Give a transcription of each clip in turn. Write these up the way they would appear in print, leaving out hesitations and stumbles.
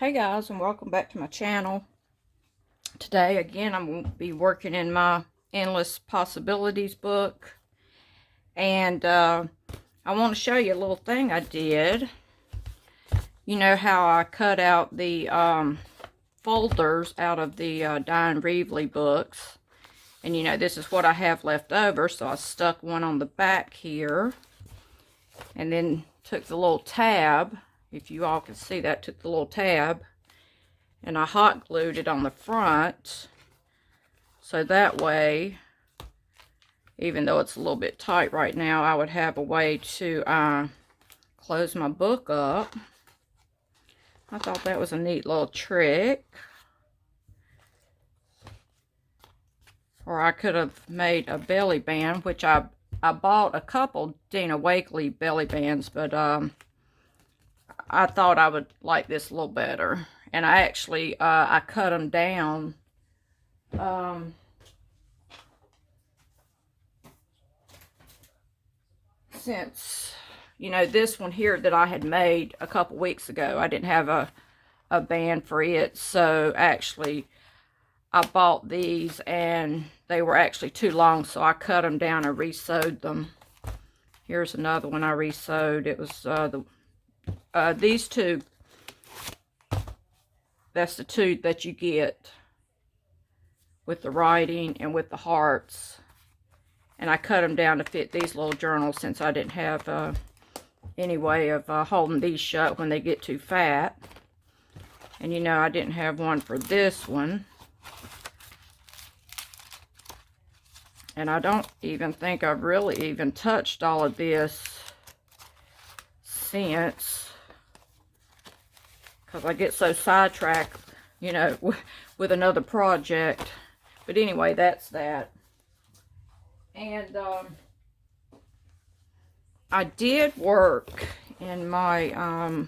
Hey guys, and welcome back to my channel. Today again I'm going to be working in my Endless Possibilities book, and I want to show you a little thing I did. You know how I cut out the folders out of the Diane Reevely books, and you know this is what I have left over, so I stuck one on the back here and then took the little tab, if you all can see that, took the little tab and I hot glued it on the front, so that way, even though it's a little bit tight right now, I would have a way to close my book up. I thought that was a neat little trick. Or I could have made a belly band, which I bought a couple Dina Wakley belly bands, but I thought I would like this a little better. And I actually, I cut them down. Since, you know, this one here that I had made a couple weeks ago, I didn't have a band for it. So actually, I bought these and they were actually too long. So I cut them down and re-sewed them. Here's another one I re-sewed. It was these two. That's the two that you get with the writing and with the hearts. And I cut them down to fit these little journals since I didn't have any way of holding these shut when they get too fat. And you know, I didn't have one for this one. And I don't even think I've really even touched all of this since, because I get so sidetracked, you know, with another project. But anyway, that's that. And I did work in my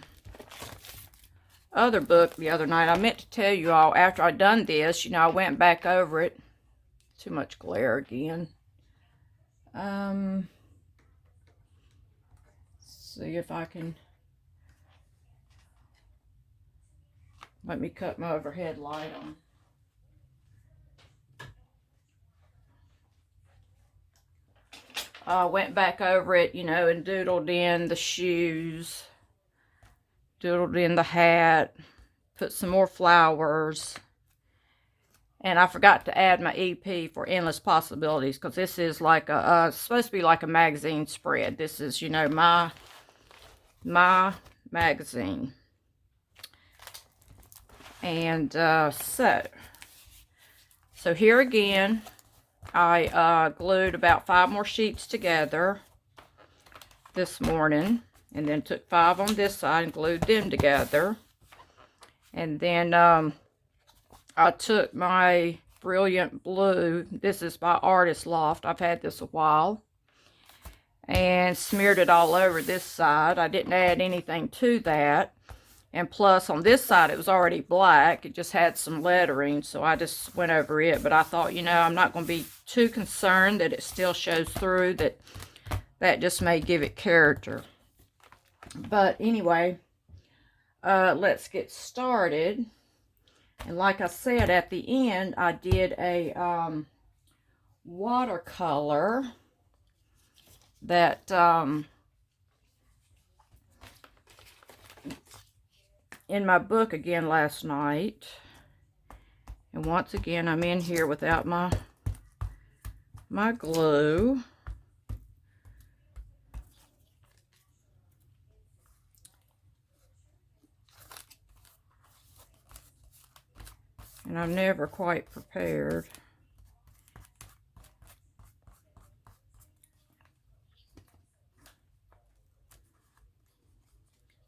other book the other night. I meant to tell you all, after I'd done this, you know, I went back over it. Too much glare again. See if I can... Let me cut my overhead light on. I went back over it, you know, and doodled in the shoes, doodled in the hat, put some more flowers. And I forgot to add my EP for Endless Possibilities, because this is like a, supposed to be like a magazine spread. This is, you know, my magazine. And so here again, I glued about 5 more sheets together this morning, and then took 5 on this side and glued them together. And then I took my Brilliant Blue, this is by Artist Loft, I've had this a while, and smeared it all over this side. I didn't add anything to that. And plus, on this side, it was already black. It just had some lettering, so I just went over it. But I thought, you know, I'm not going to be too concerned that it still shows through. That just may give it character. But anyway, let's get started. And like I said, at the end, I did a watercolor that... in my book again last night. And once again, I'm in here without my glue. And I'm never quite prepared.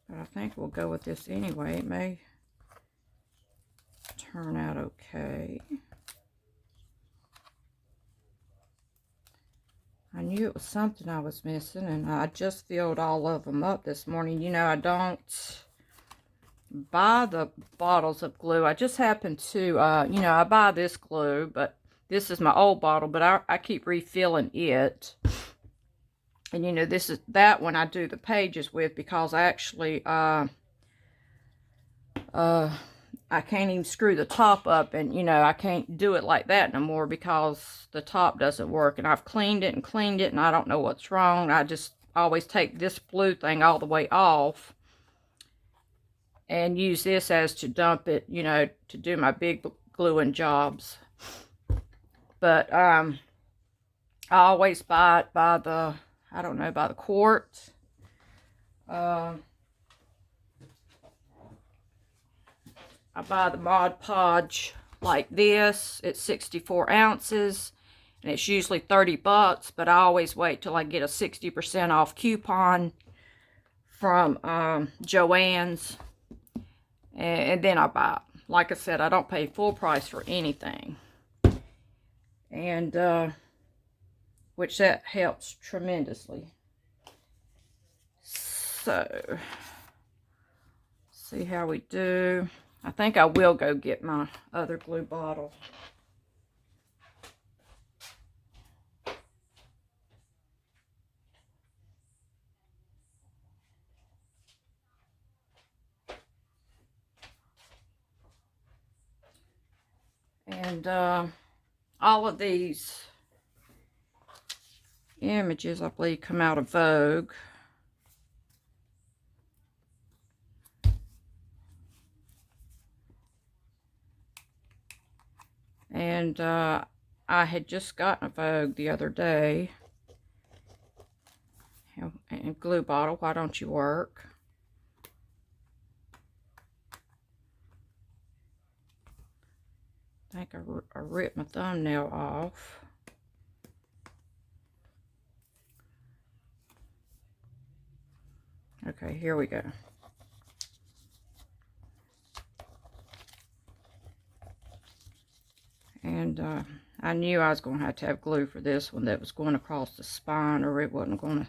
But I think we'll go with this anyway. It may turn out okay. I knew it was something I was missing, and I just filled all of them up this morning. You know, I don't buy the bottles of glue. I just happen to, you know, I buy this glue, but this is my old bottle, but I keep refilling it. And, you know, this is that one I do the pages with, because I actually I can't even screw the top up, and you know, I can't do it like that no more because the top doesn't work. And I've cleaned it, and I don't know what's wrong. I just always take this blue thing all the way off and use this as to dump it, you know, to do my big gluing jobs. But I always buy it by the, I don't know, by the quart. I buy the Mod Podge like this. It's 64 ounces, and it's usually 30 bucks, but I always wait till I get a 60% off coupon from Joann's, and then I buy it. Like I said, I don't pay full price for anything, and which that helps tremendously. So, see how we do. I think I will go get my other glue bottle. And all of these images, I believe, come out of Vogue. And I had just gotten a Vogue the other day. And glue bottle, why don't you work? I think I ripped my thumbnail off. Okay, here we go. And I knew I was going to have glue for this one that was going across the spine, or it wasn't going to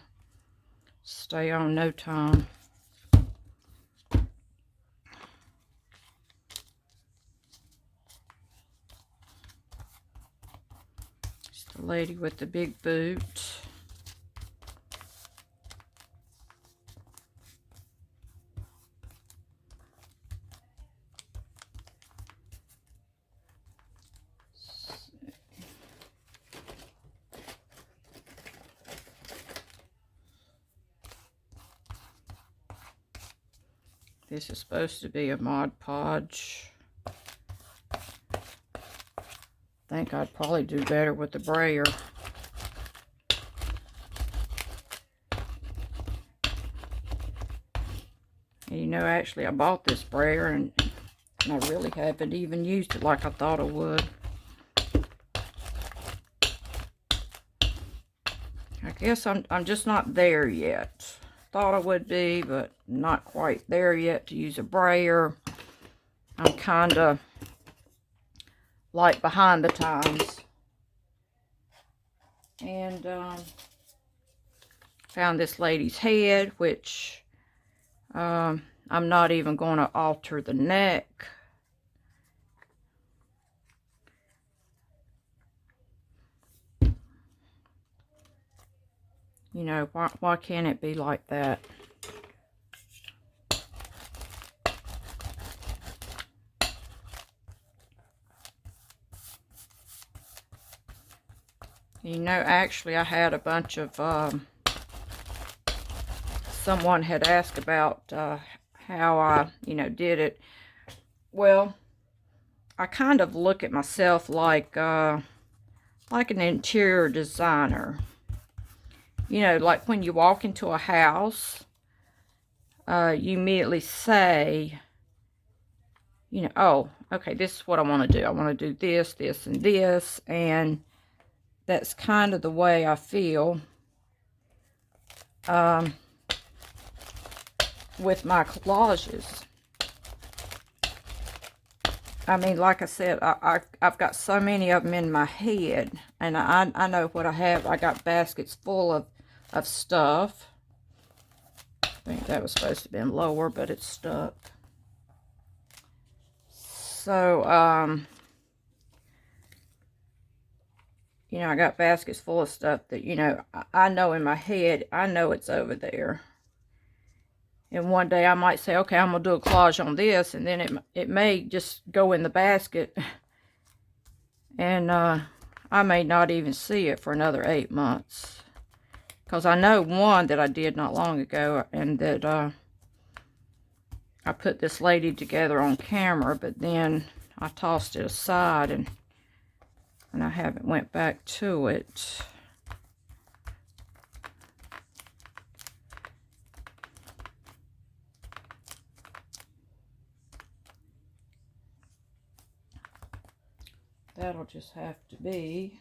stay on no time. It's the lady with the big boot. This is supposed to be a Mod Podge. I think I'd probably do better with the brayer. And you know, actually I bought this brayer and I really haven't even used it like I thought I would. I guess I'm just not there yet. Thought I would be, but not quite there yet to use a brayer. I'm kind of like behind the times. And found this lady's head, which I'm not even going to alter the neck. You know, why can't it be like that? You know, actually, I had a bunch of, someone had asked about how I, you know, did it. Well, I kind of look at myself like an interior designer. You know, like when you walk into a house, you immediately say, you know, oh, okay, this is what I want to do. I want to do this, this, and this, and that's kind of the way I feel with my collages. I mean, like I said, I've got so many of them in my head, and I know what I have. I got baskets full of stuff. I think that was supposed to have been lower, but it's stuck. So, you know, I got baskets full of stuff that, you know, I know in my head, I know it's over there. And one day I might say, okay, I'm going to do a collage on this. And then it may just go in the basket. And I may not even see it for another 8 months. Because I know one that I did not long ago. And that I put this lady together on camera. But then I tossed it aside. And I haven't went back to it. That'll just have to be.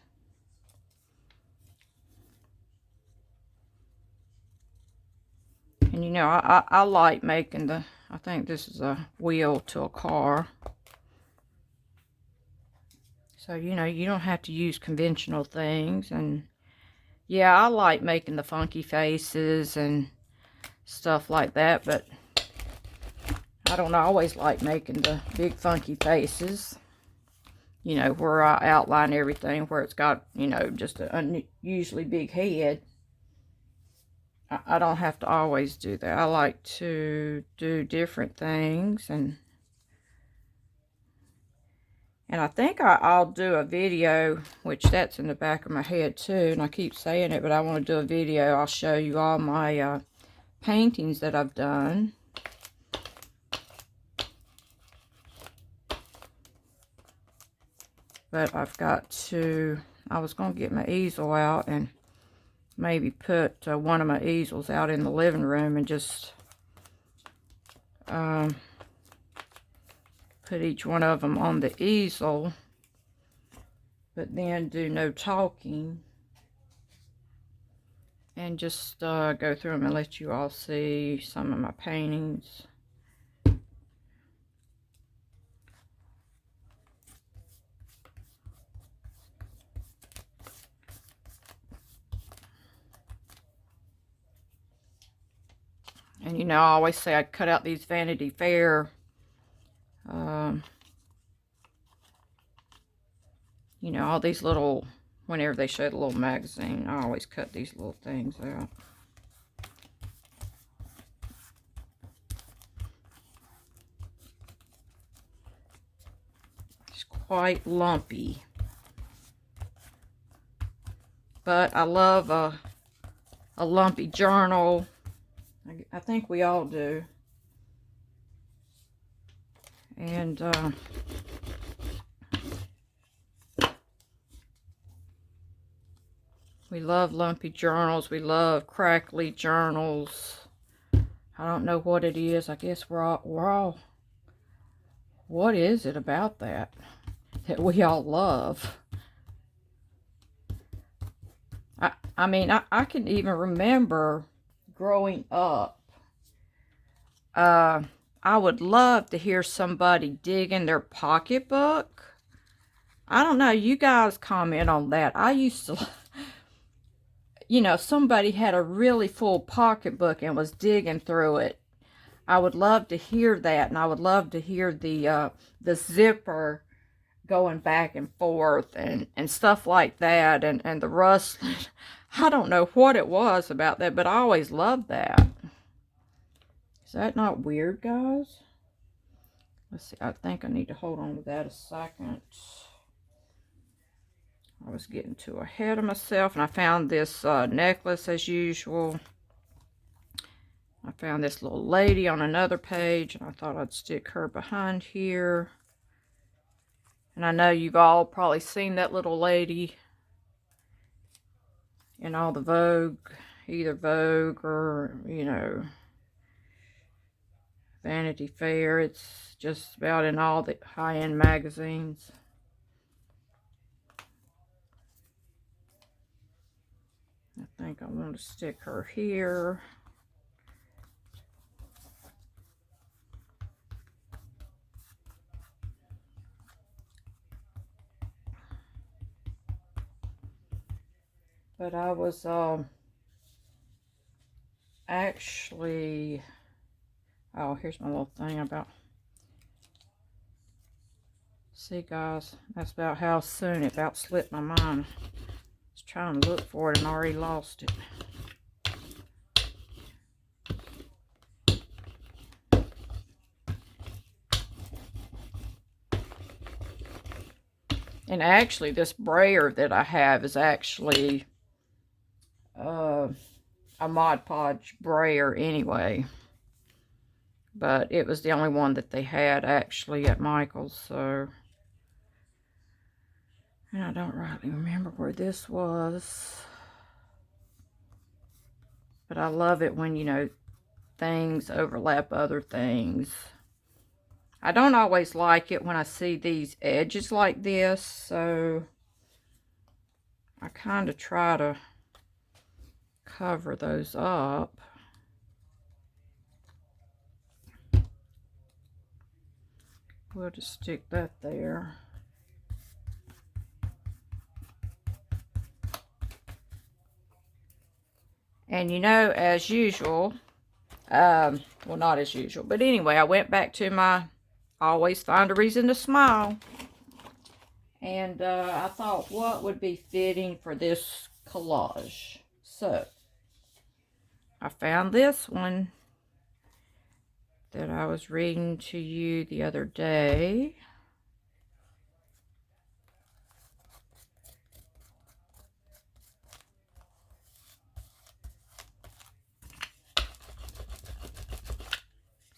And you know, I like making the, I think this is a wheel to a car. So, you know, you don't have to use conventional things. And yeah, I like making the funky faces and stuff like that. But I don't always like making the big funky faces. You know, where I outline everything, where it's got, you know, just an unusually big head. I don't have to always do that. I like to do different things. And I think I'll do a video, which that's in the back of my head too. And I keep saying it, but I want to do a video. I'll show you all my paintings that I've done. But I've got to, I was going to get my easel out and maybe put one of my easels out in the living room and just put each one of them on the easel, but then do no talking and just go through them and let you all see some of my paintings. And you know, I always say I'd cut out these Vanity Fair you know, all these little, whenever they show the little magazine, I always cut these little things out. It's quite lumpy. But I love a lumpy journal. I think we all do. And we love lumpy journals. We love crackly journals. I don't know what it is. I guess we're all what is it about that we all love? I mean, I can even remember growing up. I would love to hear somebody dig in their pocketbook. I don't know. You guys comment on that. I used to, you know, somebody had a really full pocketbook and was digging through it. I would love to hear that, and I would love to hear the zipper going back and forth and stuff like that, and the rustling. I don't know what it was about that, but I always loved that. Is that not weird, guys? Let's see. I think I need to hold on to that a second. I was getting too ahead of myself, and I found this necklace as usual. I found this little lady on another page, and I thought I'd stick her behind here. And I know you've all probably seen that little lady in all the Vogue, either Vogue or, you know, Vanity Fair. It's just about in all the high-end magazines. I think I want to stick her here. But I was actually, oh, here's my little thing about, see guys, that's about how soon it about slipped my mind. I was trying to look for it and already lost it. And actually, this brayer that I have is actually a Mod Podge brayer anyway. But it was the only one that they had actually at Michael's, so. And I don't rightly remember where this was. But I love it when, you know, things overlap other things. I don't always like it when I see these edges like this, so I kind of try to cover those up. We'll just stick that there. And you know, as usual, well, not as usual, but anyway, I went back to my always find a reason to smile. And I thought, what would be fitting for this collage? So, I found this one that I was reading to you the other day.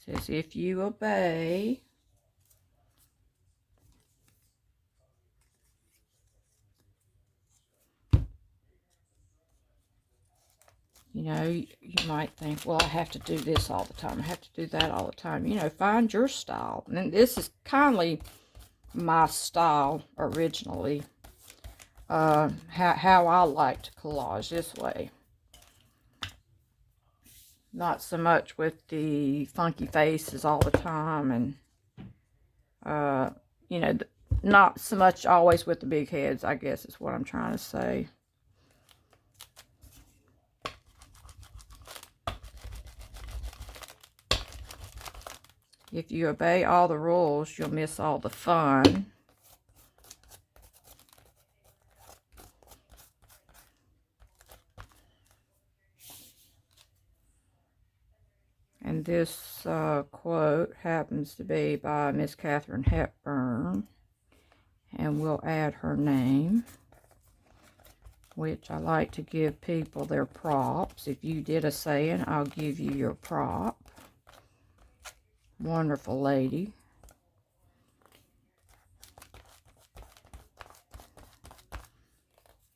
It says, if you obey, you know, you might think, well, I have to do this all the time. I have to do that all the time. You know, find your style. And this is kindly my style originally. How I like to collage this way. Not so much with the funky faces all the time. And, you know, not so much always with the big heads, I guess is what I'm trying to say. If you obey all the rules, you'll miss all the fun. And this quote happens to be by Miss Katharine Hepburn. And we'll add her name, which I like to give people their props. If you did a saying, I'll give you your prop. Wonderful lady.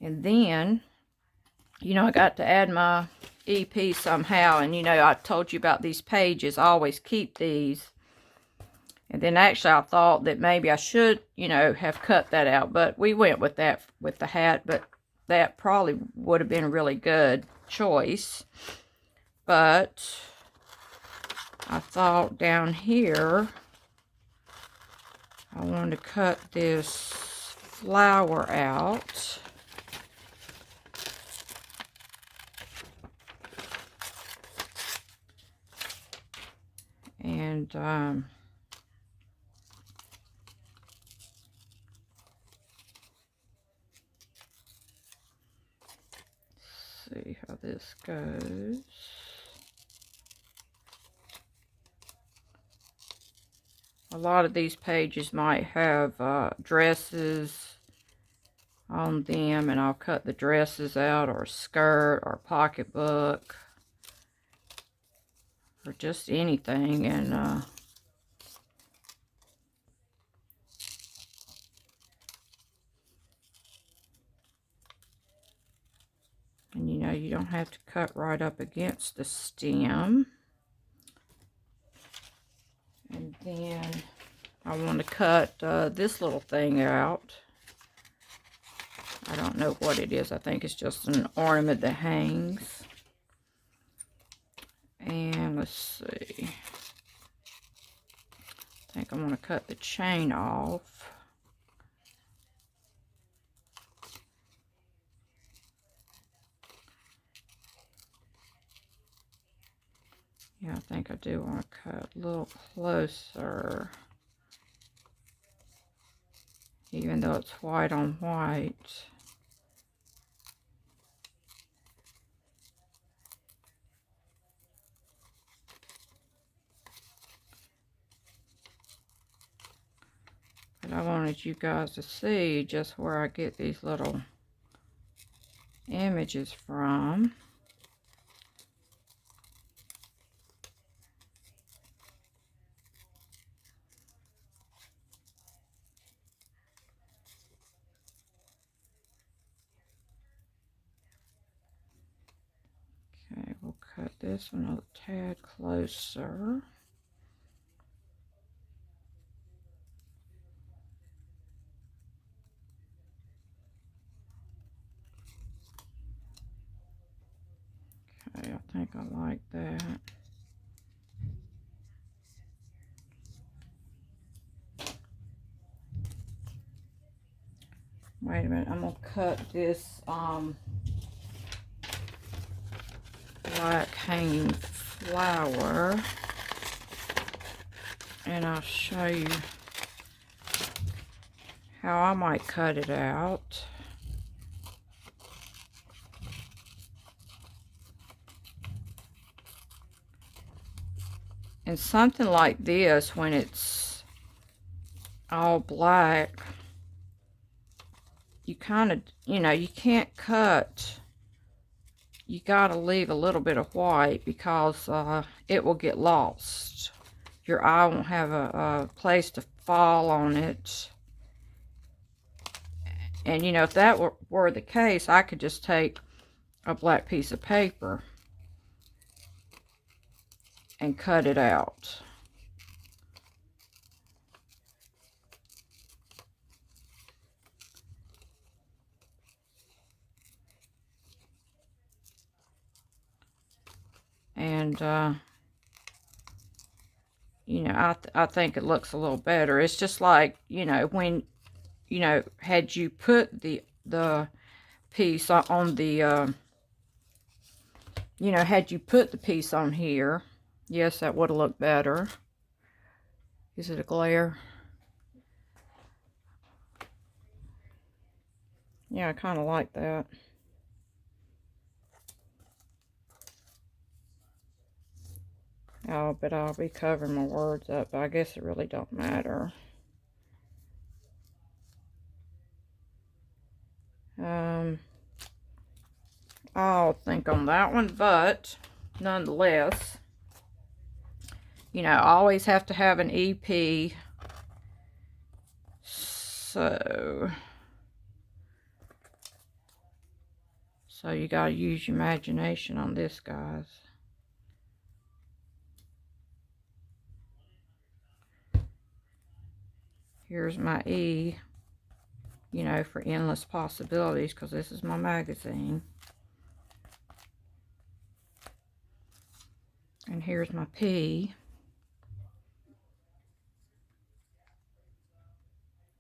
And then, you know, I got to add my EP somehow. And, you know, I told you about these pages. I always keep these. And then actually I thought that maybe I should, you know, have cut that out. But we went with that with the hat. But that probably would have been a really good choice. But I thought down here, I wanted to cut this flower out. And, see how this goes. A lot of these pages might have dresses on them, and I'll cut the dresses out, or skirt, or pocketbook, or just anything. And you know, you don't have to cut right up against the stem. And then I want to cut this little thing out. I don't know what it is. I think it's just an ornament that hangs. And let's see. I think I'm going to cut the chain off. Yeah, I think I do want to cut a little closer. Even though it's white on white. But But I wanted you guys to see just where I get these little images from. Okay, we'll cut this one a tad closer. Okay, I think I like that. Wait a minute, I'm gonna cut this black hanging flower, and I'll show you how I might cut it out. And something like this, when it's all black, you kind of, you know, you can't cut. You gotta leave a little bit of white because it will get lost. Your eye won't have a place to fall on it. And, you know, if that were the case, I could just take a black piece of paper and cut it out. And, you know, I think it looks a little better. It's just like, you know, when, you know, had you put the piece on the, you know, had you put the piece on here, yes, that would have looked better. Is it a glare? Yeah, I kind of like that. Oh, but I'll be covering my words up, but I guess it really don't matter. I'll think on that one, but nonetheless, you know, I always have to have an EP. So you gotta use your imagination on this, guys. Here's my E, you know, for endless possibilities, because this is my magazine. And here's my P.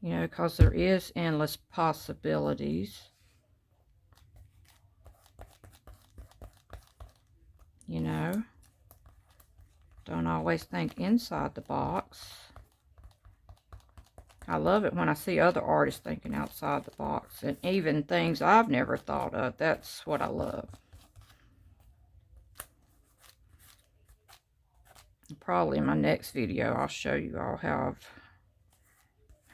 You know, because there is endless possibilities. You know, don't always think inside the box. I love it when I see other artists thinking outside the box, and even things I've never thought of. That's what I love. Probably in my next video, I'll show you all how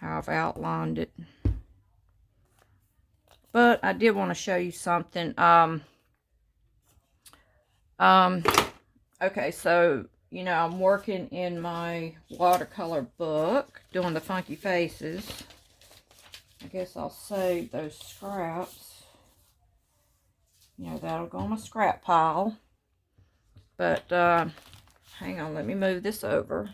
I've outlined it. But I did want to show you something. Okay, so, you know, I'm working in my watercolor book, doing the funky faces. I guess I'll save those scraps. You know, that'll go on my scrap pile. But, hang on, let me move this over.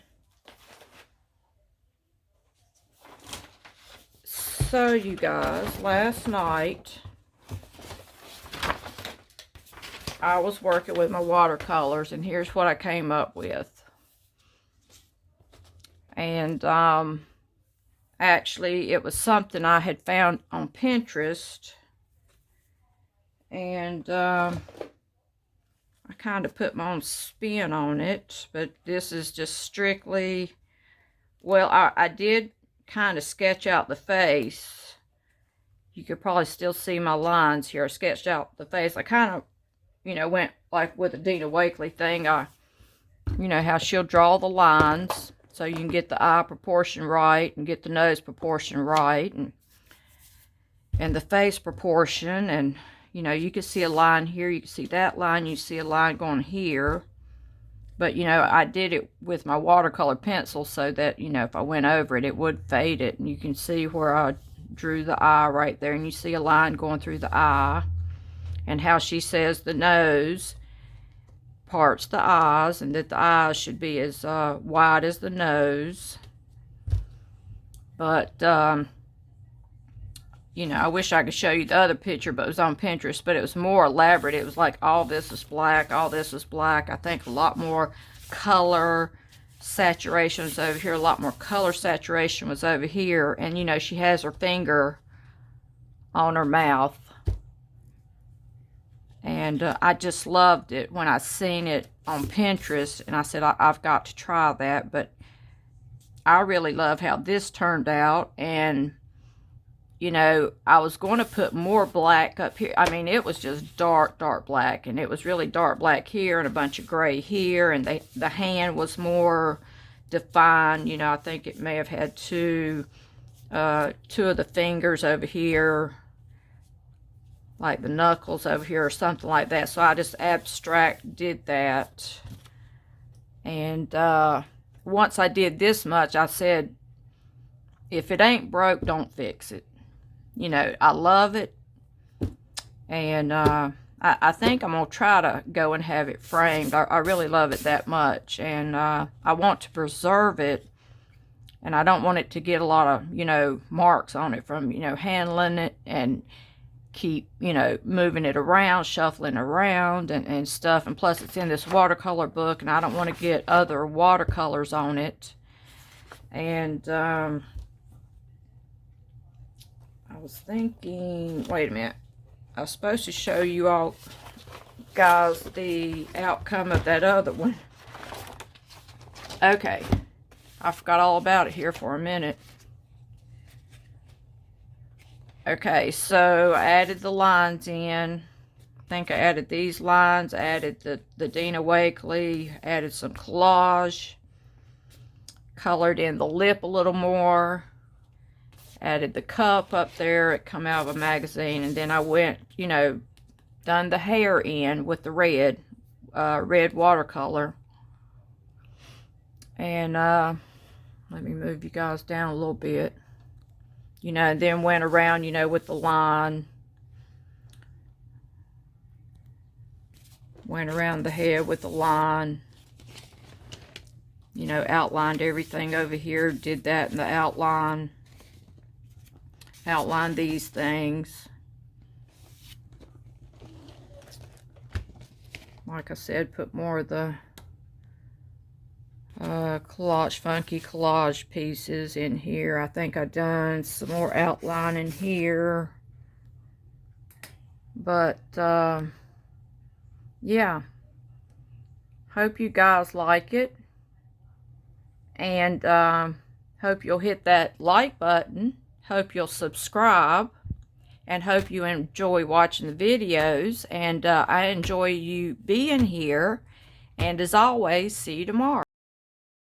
So, you guys, last night, I was working with my watercolors, and here's what I came up with. And, actually, it was something I had found on Pinterest. And, I kind of put my own spin on it, but this is just strictly, well, I did kind of sketch out the face. You could probably still see my lines here. I sketched out the face. I kind of, you know, went like with the Dina Wakley thing. You know, how she'll draw the lines. so you can get the eye proportion right and get the nose proportion right, and the face proportion. And you know, you can see a line here, you can see that line, you see a line going here. But you know, I did it with my watercolor pencil so that, you know, if I went over it, it would fade it. And you can see where I drew the eye right there, and you see a line going through the eye, and how she says the nose parts the eyes, and that the eyes should be as wide as the nose. But you know, I wish I could show you the other picture, but it was on Pinterest, but it was more elaborate. It was like all this is black, all this is black. I think a lot more color saturation was over here, a lot more color saturation was over here. And you know, she has her finger on her mouth, and I just loved it when I seen it on Pinterest, and I said I've got to try that. But I really love how this turned out. And you know, I was going to put more black up here. I mean, it was just dark black, and it was really dark black here and a bunch of gray here, and the hand was more defined. You know, I think it may have had two of the fingers over here, like the knuckles over here or something like that. So I just abstract did that. And once I did this much, I said, if it ain't broke, don't fix it. You know, I love it. And I think I'm going to try to go and have it framed. I really love it that much. And I want to preserve it. And I don't want it to get a lot of, you know, marks on it from, you know, handling it and keep, you know, moving it around, shuffling around and stuff. And plus it's in this watercolor book, and I don't want to get other watercolors on it. And I was thinking, wait a minute, I was supposed to show you all guys the outcome of that other one. Okay, I forgot all about it here for a minute. Okay, so I added the lines in. I think I added these lines, I added the Dina Wakley, added some collage, colored in the lip a little more, added the cup up there. It come out of a magazine. And then I went, you know, done the hair in with the red watercolor. And let me move you guys down a little bit. You know, and then went around, you know, with the line. Went around the head with the line. You know, outlined everything over here. Did that in the outline. Outline these things. Like I said, put more of the funky collage pieces in here. I think I done some more outlining here. But yeah, hope you guys like it, and hope you'll hit that like button. Hope you'll subscribe, and hope you enjoy watching the videos. And I enjoy you being here. And as always, see you tomorrow.